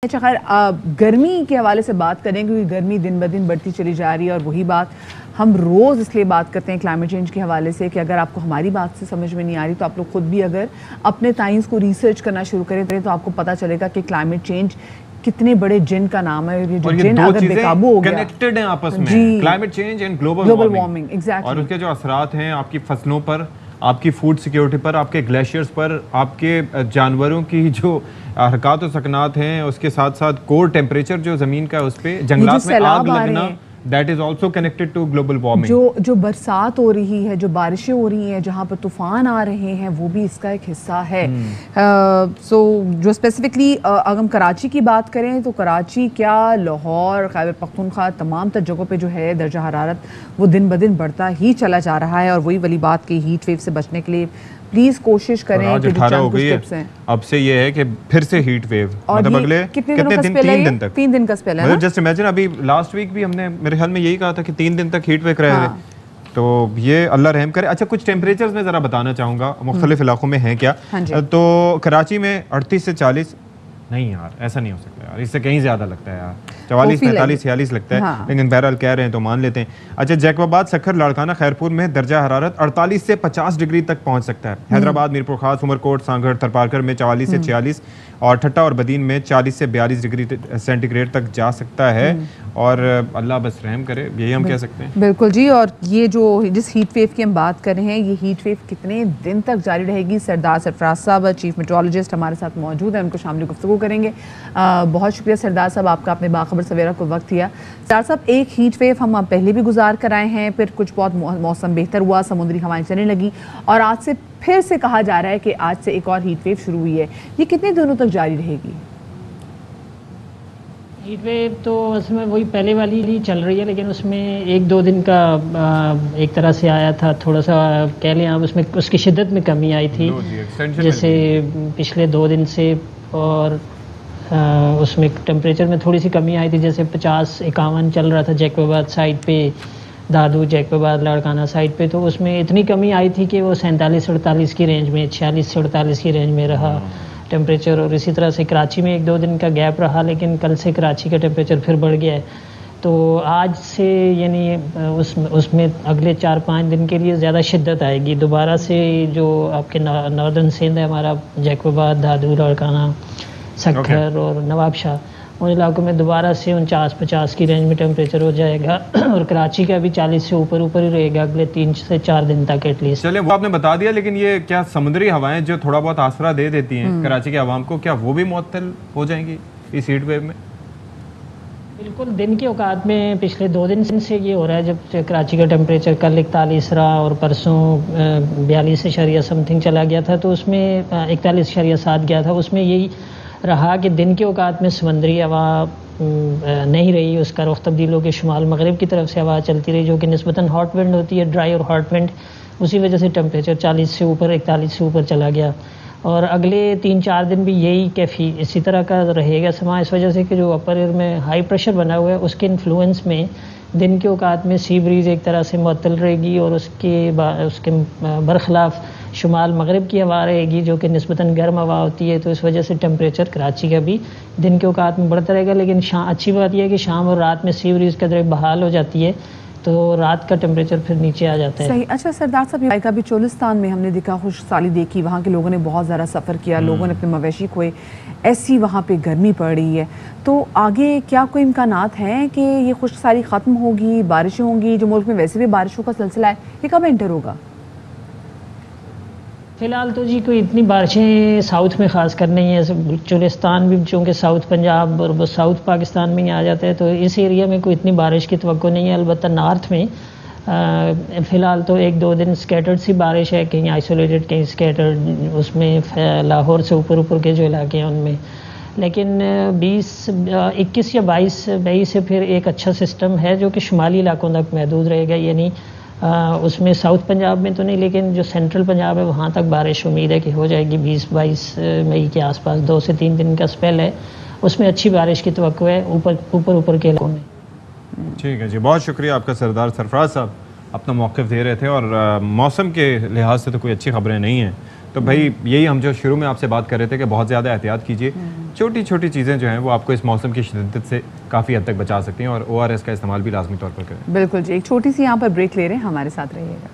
अच्छा खैर गर्मी के हवाले से बात करें क्योंकि गर्मी दिन ब दिन बढ़ती चली जा रही है और वही बात हम रोज़ इसलिए बात करते हैं क्लाइमेट चेंज के हवाले से कि अगर आपको हमारी बात से समझ में नहीं आ रही तो आप लोग खुद भी अगर अपने साइंस को रिसर्च करना शुरू करें तो आपको पता चलेगा कि क्लाइमेट चेंज कितने बड़े जिन का नाम है। ये जो जिन अगर बेकाबू हो गया, कनेक्टेड हैं आपस में, climate change and global warming exactly, और उसके जो असरात हैं आपकी फसलों पर, आपकी फूड सिक्योरिटी पर, आपके ग्लेशियर्स पर, आपके जानवरों की जो हरकत और सकनात हैं, उसके साथ साथ कोर टेम्परेचर जो ज़मीन का उस पर जंगलात में आग लगना, that is also connected to global warming. जो बरसात हो रही है, जो बारिशें हो रही हैं, जहाँ पर तूफान आ रहे हैं, वो भी इसका एक हिस्सा है। सो जो स्पेसिफिकली अगर हम कराची की बात करें तो कराची क्या, लाहौर, खैबर पख्तूनख्वा, तमाम तर जगहों पे जो है दर्जा हरारत वो दिन ब दिन बढ़ता ही चला जा रहा है। और वही वाली बात की हीट वेव से बचने के लिए प्लीज कोशिश करें कि जो चंद कुछ टिप्स हैं। अब से ये है कि फिर से हीट वेव, मतलब अगले कितने दिन, 3 दिन तक, 3 दिन का स्पेल है। मतलब जस्ट इमेजिन, अभी लास्ट वीक भी हमने मेरे ख्याल में यही कहा था कि 3 दिन तक हीट वेव रहेगा। तो ये अल्लाह रहम करे। अच्छा, कुछ टेम्परेचर्स में ज़रा बताना चाहूँगा मुख्तलिफ इलाकों में हैं क्या। तो कराची में 38 से 40, नहीं यार ऐसा नहीं हो सकता यार, इससे कहीं ज़्यादा लगता है यार, 44, 45, 46 लगता है। लेकिन बहरहाल कह रहे हैं तो मान लेते हैं। अच्छा, जैकबाबाद, सखर, लाड़काना, खैरपुर में दर्जा हरारत 48 से 50 डिग्री तक पहुंच सकता है। हैदराबाद, मीरपुर खास, उमरकोट, सांगढ़, थरपारकर में 44 से 46 और ठट्टा और बदीन में 40 से 42 डिग्री सेंटीग्रेड तक जा सकता है। और अल्लाह बस रहम करे, यही हम कह सकते हैं। बिल्कुल जी। और ये जो जिस हीट वेव की हम बात कर रहे हैं, ये हीट वेव कितने दिन तक जारी रहेगी? सरदार सरफराज साहब, चीफ मेट्रोलॉजिस्ट हमारे साथ मौजूद हैं, उनको शामिल गुफ्तगू करेंगे। बहुत शुक्रिया सरदार साहब, आपका अपने बाखबर सवेरा को वक्त दिया। सरदार साहब, एक हीट वेव हम पहले भी गुजार कर आए हैं, फिर कुछ बहुत मौसम बेहतर हुआ, समुद्री हवाएं चलने लगी और आज से फिर से कहा जा रहा है कि आज से एक और हीट वेव शुरू हुई है। ये कितने दिनों तक जारी रहेगी? हीट वेव तो उसमें वही पहले वाली ही चल रही है, लेकिन उसमें 1-2 दिन का एक तरह से आया था, थोड़ा सा कह लें आप, उसमें उसकी शिद्दत में कमी आई थी जैसे पिछले 2 दिन से। और उसमें टेम्परेचर में थोड़ी सी कमी आई थी, जैसे 50-51 चल रहा था जैकबाबाद साइड पे, दादू, जैकबाबाद, लाड़काना साइड पे, तो उसमें इतनी कमी आई थी कि वो 47-48 की रेंज में, 46 से 48 की रेंज में रहा टेम्परेचर। और इसी तरह से कराची में 1-2 दिन का गैप रहा, लेकिन कल से कराची का टेम्परेचर फिर बढ़ गया है। तो आज से यानी उसमें अगले 4-5 दिन के लिए ज़्यादा शिद्दत आएगी दोबारा से। जो आपके नॉर्दर्न सिंध है हमारा, जैकबाबाद, दादू, लाड़काना, सखर और नवाबशाह, उन इलाकों में दोबारा से 49-50 की रेंज में टेम्परेचर हो जाएगा। और कराची का भी 40 से ऊपर ही रहेगा अगले 3 से 4 दिन तक एटलीस्ट। चलिए, वो आपने बता दिया, लेकिन ये क्या समुद्री हवाएं जो थोड़ा बहुत आसरा दे देती हैं कराची के अवाम को, क्या वो भी मुअत्तल हो जाएंगी इस हीट वेव में? बिल्कुल, दिन के औकात में पिछले 2 दिन से ये हो रहा है, जब कराची का टेम्परेचर कल 41 रहा और परसों 42 समथिंग चला गया था, तो उसमें 41.7 गया था। उसमें यही रहा कि दिन के औकात में समंदरी हवा नहीं रही, उसका रुख तब्दील होकर शुमाल मगरिब की तरफ से हवा चलती रही, जो कि निस्बतन हॉट विंड होती है, ड्राई और हॉट विंड। उसी वजह से टेम्परेचर 40 से ऊपर, 41 से ऊपर चला गया। और अगले 3-4 दिन भी यही कैफी इसी तरह का रहेगा समा, इस वजह से कि जो अपर एयर में हाई प्रेशर बना हुआ है, उसके इन्फ्लुएंस में दिन के औकात में सी ब्रीज़ एक तरह से मुअत्तल रहेगी और उसके बरखिलाफ़ शुमाल मगरिब की हवा रहेगी, जो कि निस्बतन गर्म हवा होती है। तो इस वजह से टेम्परेचर कराची का भी दिन के औकात में बढ़ता रहेगा। लेकिन अच्छी बात यह है कि शाम और रात में सी ब्रीज़ कदर बहाल हो जाती है, तो रात का टेम्परेचर फिर नीचे आ जाता है। सही। अच्छा सरदार साहब, का भी चोलिस्तान में हमने देखा, खुशहाली देखी, वहाँ के लोगों ने बहुत ज़्यादा सफ़र किया, लोगों ने अपने मवेशी खोए, ऐसी वहाँ पे गर्मी पड़ रही है। तो आगे क्या कोई इम्कानात हैं कि ये खुशहाली ख़त्म होगी, बारिशें होंगी? जो मुल्क में वैसे भी बारिशों का सिलसिला है, ये कब एंटर होगा? फ़िलहाल तो जी कोई इतनी बारिशें साउथ में ख़ास कर नहीं है। चोलिस्तान भी चूँकि साउथ पंजाब और वो साउथ पाकिस्तान में ही आ जाता है, तो इस एरिया में कोई इतनी बारिश की तवक्को नहीं है। अलबत्ता नॉर्थ में फ़िलहाल तो 1-2 दिन स्कैटर्ड सी बारिश है, कहीं आइसोलेटेड, कहीं स्कैटर्ड, उसमें लाहौर से ऊपर के जो इलाके हैं उनमें। लेकिन 21 या 22 मई से फिर एक अच्छा सिस्टम है जो कि शुमाली इलाकों तक महदूद रहेगा, यानी उसमें साउथ पंजाब में तो नहीं, लेकिन जो सेंट्रल पंजाब है वहाँ तक बारिश उम्मीद है कि हो जाएगी 20-22 मई के आसपास। 2 से 3 दिन का स्पेल है, उसमें अच्छी बारिश की तवक्को है ऊपर के इलाकों में। ठीक है जी, बहुत शुक्रिया आपका सरदार सरफराज साहब, अपना मौक़िफ़ दे रहे थे। और मौसम के लिहाज से तो कोई अच्छी खबरें नहीं हैं। तो भाई यही हम जो शुरू में आपसे बात कर रहे थे कि बहुत ज़्यादा एहतियात कीजिए, छोटी छोटी चीज़ें जो हैं वो आपको इस मौसम की शिद्दत से काफ़ी हद तक बचा सकती हैं, और ORS का इस्तेमाल भी लाजमी तौर पर करें। बिल्कुल जी, एक छोटी सी यहाँ पर ब्रेक ले रहे हैं, हमारे साथ रहिएगा।